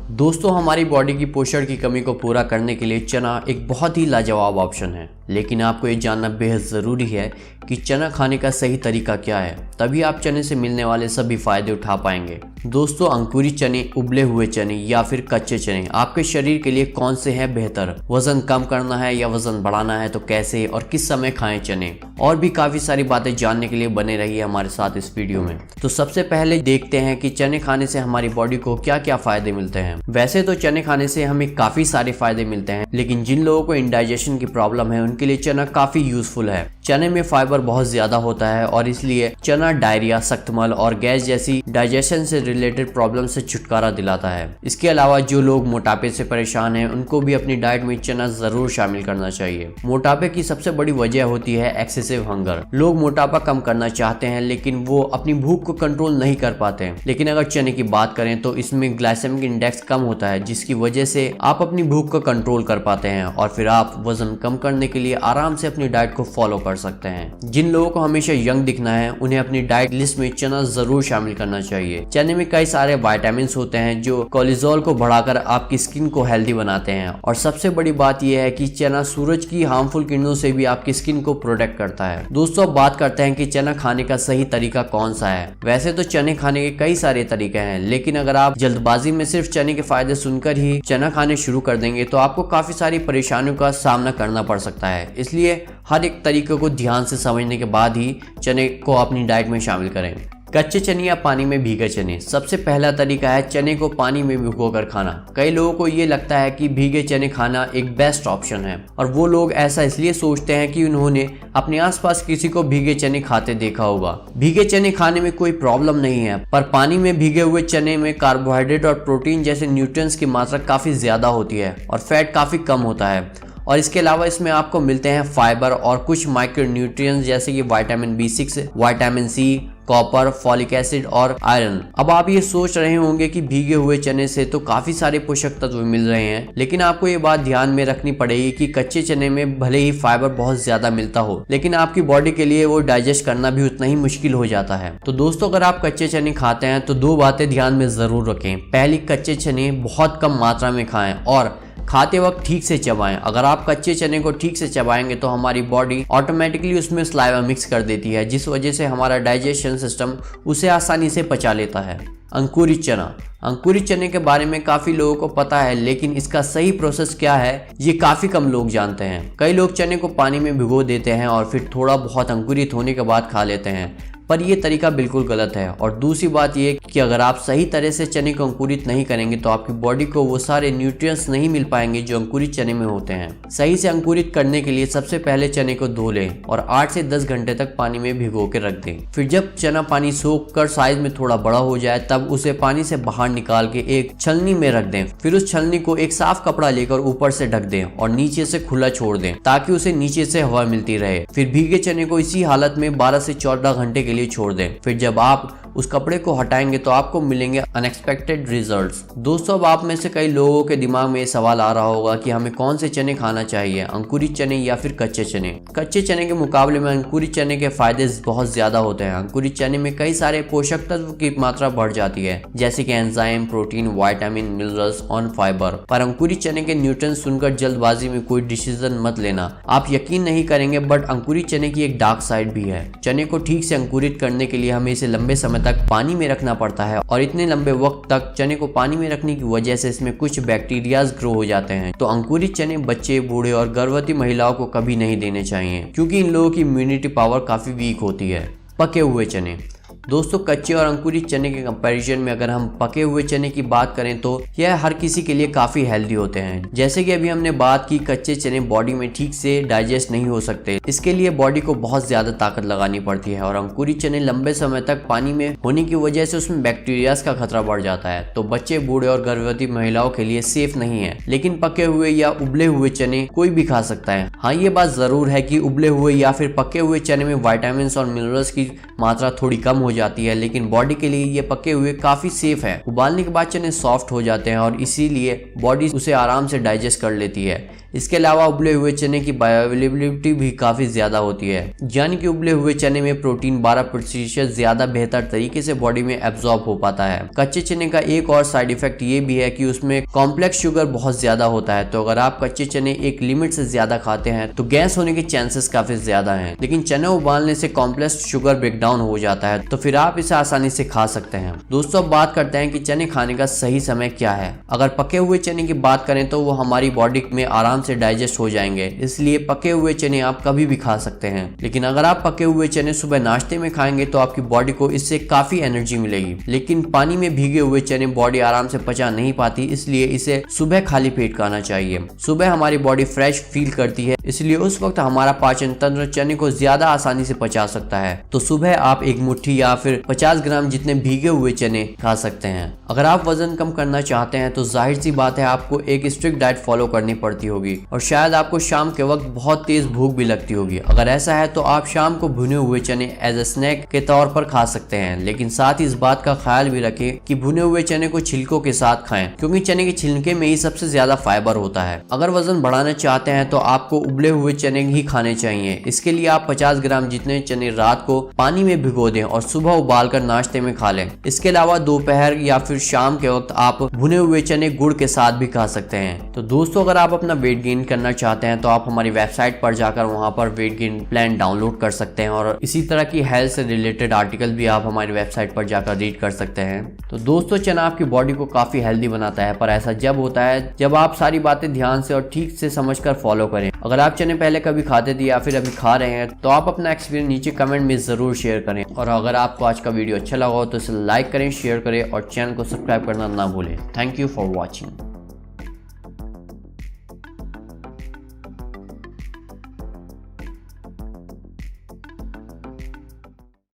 दोस्तों, हमारी बॉडी की पोषण की कमी को पूरा करने के लिए चना एक बहुत ही लाजवाब ऑप्शन है, लेकिन आपको ये जानना बेहद ज़रूरी है कि चना खाने का सही तरीका क्या है, तभी आप चने से मिलने वाले सभी फायदे उठा पाएंगे। दोस्तों, अंकुरित चने, उबले हुए चने या फिर कच्चे चने आपके शरीर के लिए कौन से हैं बेहतर? वजन कम करना है या वजन बढ़ाना है तो कैसे और किस समय खाएं चने? और भी काफी सारी बातें जानने के लिए बने रहिए हमारे साथ इस वीडियो में। तो सबसे पहले देखते हैं कि चने खाने से हमारी बॉडी को क्या क्या फायदे मिलते हैं। वैसे तो चने खाने से हमें काफी सारे फायदे मिलते हैं, लेकिन जिन लोगों को इंडाइजेशन की प्रॉब्लम है उनके लिए चना काफी यूजफुल है। चने में फाइबर बहुत ज्यादा होता है और इसलिए चना डायरिया, सख्तमल और गैस जैसी डाइजेशन से रिलेटेड प्रॉब्लम से छुटकारा दिलाता है। इसके अलावा जो लोग मोटापे से परेशान हैं उनको भी अपनी डाइट में चना जरूर शामिल करना चाहिए। मोटापे की सबसे बड़ी वजह होती है एक्सेसिव हंगर। लोग मोटापा कम करना चाहते हैं लेकिन वो अपनी भूख को कंट्रोल नहीं कर पाते हैं। लेकिन अगर चने की बात करें तो इसमें ग्लाइसेमिक इंडेक्स कम होता है, जिसकी वजह से आप अपनी भूख को कंट्रोल कर पाते हैं और फिर आप वजन कम करने के लिए आराम से अपनी डाइट को फॉलो कर सकते हैं। जिन लोगों को हमेशा यंग दिखना है उन्हें अपनी डाइट लिस्ट में चना जरूर शामिल करना चाहिए। चने में कई सारे विटामिन होते हैं जो कोलेस्ट्रॉल को बढ़ाकर आपकी स्किन को हेल्दी बनाते हैं, और सबसे बड़ी बात यह है कि चना सूरज की हार्मफुल किरणों से भी आपकी स्किन को प्रोटेक्ट करता है। दोस्तों, अब बात करते हैं कि चना खाने का सही तरीका कौन सा है। वैसे तो चने खाने के कई सारे तरीके हैं, लेकिन अगर आप जल्दबाजी में सिर्फ चने के फायदे सुनकर ही चना खाने शुरू कर देंगे तो आपको काफी सारी परेशानियों का सामना करना पड़ सकता है। इसलिए हर एक तरीके को ध्यान से समझने के बाद ही चने को अपनी डाइट में शामिल करें। कच्चे चने या पानी में भीगे चने। सबसे पहला तरीका है चने को पानी में भिगोकर खाना। कई लोगों को ये लगता है कि भीगे चने खाना एक बेस्ट ऑप्शन है, और वो लोग ऐसा इसलिए सोचते हैं कि उन्होंने अपने आसपास किसी को भीगे चने खाते देखा होगा। भीगे चने खाने में कोई प्रॉब्लम नहीं है, पर पानी में भीगे हुए चने में कार्बोहाइड्रेट और प्रोटीन जैसे न्यूट्रिएंट्स की मात्रा काफी ज्यादा होती है और फैट काफी कम होता है। और इसके अलावा इसमें आपको मिलते हैं फाइबर और कुछ माइक्रो न्यूट्रिएंट्स जैसे कि vitamin B6, vitamin C, copper, folic acid और आयरन। अब आप ये सोच रहे होंगे कि भीगे हुए चने से तो काफी सारे पोषक तत्व मिल रहे हैं, लेकिन आपको ये बात ध्यान में रखनी पड़ेगी कि कच्चे चने में भले ही फाइबर बहुत ज्यादा मिलता हो, लेकिन आपकी बॉडी के लिए वो डाइजेस्ट करना भी उतना ही मुश्किल हो जाता है। तो दोस्तों, अगर आप कच्चे चने खाते हैं तो दो बातें ध्यान में जरूर रखें। पहली, कच्चे चने बहुत कम मात्रा में खाएं और खाते वक्त ठीक से चबाएं। अगर आप कच्चे चने को ठीक से चबाएंगे तो हमारी बॉडी ऑटोमेटिकली उसमें सलाइवा मिक्स कर देती है, जिस वजह से हमारा डाइजेशन सिस्टम उसे आसानी से पचा लेता है। अंकुरित चना। अंकुरित चने के बारे में काफी लोगों को पता है, लेकिन इसका सही प्रोसेस क्या है ये काफी कम लोग जानते हैं। कई लोग चने को पानी में भिगो देते हैं और फिर थोड़ा बहुत अंकुरित होने के बाद खा लेते हैं, पर यह तरीका बिल्कुल गलत है। और दूसरी बात यह कि अगर आप सही तरह से चने को अंकुरित नहीं करेंगे तो आपकी बॉडी को वो सारे न्यूट्रिएंट्स नहीं मिल पाएंगे जो अंकुरित चने में होते हैं। सही से अंकुरित करने के लिए सबसे पहले चने को धो लें और 8 से 10 घंटे तक पानी में भिगो के रख दें। फिर जब चना पानी सोख कर साइज में थोड़ा बड़ा हो जाए तब उसे पानी से बाहर निकाल के एक छलनी में रख दें। फिर उस छलनी को एक साफ कपड़ा लेकर ऊपर से ढक दें और नीचे से खुला छोड़ दें ताकि उसे नीचे से हवा मिलती रहे। फिर भीगे चने को इसी हालत में 12 से 14 घंटे के लिए छोड़ दें। फिर जब आप उस कपड़े को हटाएंगे तो आपको मिलेंगे अनएक्सपेक्टेड रिजल्ट्स। दोस्तों, अब आप में से कई लोगों के दिमाग में ये सवाल आ रहा होगा कि हमें कौन से चने खाना चाहिए, अंकुरित चने या फिर कच्चे चने। कच्चे चने के मुकाबले में अंकुरित चने के फायदे बहुत ज्यादा होते हैं। अंकुरित चने में कई सारे पोषक तत्व की मात्रा बढ़ जाती है, जैसे कि एंजाइम, प्रोटीन, विटामिन, मिनरल्स और फाइबर। पर अंकुरित चने के न्यूट्रिएंट्स सुनकर जल्दबाजी में कोई डिसीजन मत लेना। आप यकीन नहीं करेंगे, बट अंकुरित चने की एक डार्क साइड भी है। चने को ठीक से अंकुरित करने के लिए हमें इसे लंबे समय तक पानी में रखना पड़ता है, और इतने लंबे वक्त तक चने को पानी में रखने की वजह से इसमें कुछ बैक्टीरियाज ग्रो हो जाते हैं। तो अंकुरित चने बच्चे, बूढ़े और गर्भवती महिलाओं को कभी नहीं देने चाहिए, क्योंकि इन लोगों की इम्यूनिटी पावर काफी वीक होती है। पके हुए चने। दोस्तों, कच्चे और अंकुरित चने के कंपैरिजन में अगर हम पके हुए चने की बात करें तो यह हर किसी के लिए काफी हेल्दी होते हैं। जैसे कि अभी हमने बात की, कच्चे चने बॉडी में ठीक से डाइजेस्ट नहीं हो सकते, इसके लिए बॉडी को बहुत ज्यादा ताकत लगानी पड़ती है। और अंकुरित चने लंबे समय तक पानी में होने की वजह से उसमें बैक्टीरियाज का खतरा बढ़ जाता है, तो बच्चे, बूढ़े और गर्भवती महिलाओं के लिए सेफ नहीं है। लेकिन पके हुए या उबले हुए चने कोई भी खा सकता है। हाँ, ये बात जरूर है कि उबले हुए या फिर पके हुए चने में विटामिन और मिनरल्स की मात्रा थोड़ी कम हो जाती है, लेकिन बॉडी के लिए ये पके हुए काफी सेफ है। उबालने के बाद चने सॉफ्ट हो जाते हैं और इसीलिए बॉडी उसे आराम से डाइजेस्ट कर लेती है। इसके अलावा उबले हुए चने की बायोअवेलेबिलिटी भी काफी ज्यादा होती है, यानी कि उबले हुए चने में प्रोटीन 12% ज्यादा बेहतर तरीके से बॉडी में एब्जॉर्ब हो पाता है। कच्चे चने का एक और साइड इफेक्ट ये भी है कि उसमें कॉम्प्लेक्स शुगर बहुत ज्यादा होता है, तो अगर आप कच्चे चने एक लिमिट से ज्यादा खाते हैं तो गैस होने के चांसेस काफी ज्यादा हैं। लेकिन चने उबालने से कॉम्प्लेक्स शुगर ब्रेकडाउन हो जाता है, तो फिर आप इसे आसानी से खा सकते हैं। दोस्तों अब बात करते हैं कि चने खाने का सही समय क्या है। अगर पके हुए चने की बात करें तो वो हमारी बॉडी में आराम से डाइजेस्ट हो जाएंगे, इसलिए पके हुए चने आप कभी भी खा सकते हैं। लेकिन अगर आप पके हुए चने सुबह नाश्ते में खाएंगे तो आपकी बॉडी को इससे काफी एनर्जी मिलेगी। लेकिन पानी में भीगे हुए चने बॉडी आराम से पचा नहीं पाती, इसलिए इसे सुबह खाली पेट खाना चाहिए। सुबह हमारी बॉडी फ्रेश फील करती है, इसलिए उस वक्त हमारा पाचन तंत्र चने को ज्यादा आसानी से पचा सकता है। तो सुबह आप एक मुट्ठी या फिर 50 ग्राम जितने भीगे हुए चने खा सकते हैं। अगर आप वजन कम करना चाहते हैं तो जाहिर सी बात है आपको एक स्ट्रिक्ट डाइट फॉलो करनी पड़ती होगी, और शायद आपको शाम के वक्त बहुत तेज भूख भी लगती होगी। अगर ऐसा है तो आप शाम को भुने हुए चने एज ए स्नैक के तौर पर खा सकते हैं, लेकिन साथ ही इस बात का ख्याल भी रखें कि भुने हुए चने को छिलकों के साथ खाएं, क्योंकि चने के छिलके में ही सबसे ज्यादा फाइबर होता है। अगर वजन बढ़ाना चाहते हैं तो आपको उबले हुए चने ही खाने चाहिए। इसके लिए आप 50 ग्राम जितने चने रात को पानी में भिगो दें और सुबह उबालकर नाश्ते में खा लें। इसके अलावा दोपहर या फिर शाम के वक्त आप भुने हुए चने गुड़ के साथ भी खा सकते हैं। तो दोस्तों अगर आप अपना वेट गेन करना चाहते हैं तो आप हमारी वेबसाइट पर जाकर वहां पर वेट गेन प्लान डाउनलोड कर सकते हैं, और इसी तरह की हेल्थ से रिलेटेड आर्टिकल भी आप हमारी वेबसाइट पर जाकर रीड कर सकते हैं। तो दोस्तों चना आपकी बॉडी को काफी हेल्दी बनाता है, पर ऐसा जब होता है जब आप सारी बातें ध्यान से और ठीक से समझकर फॉलो करें। अगर आप चने पहले कभी खाते थे या फिर अभी खा रहे हैं तो आप अपना एक्सपीरियंस नीचे कमेंट में जरूर शेयर करें, और अगर आपको आज का वीडियो अच्छा लगा हो तो इसे लाइक करें, शेयर करें और चैनल को सब्सक्राइब करना ना भूलें। Thank you for watching.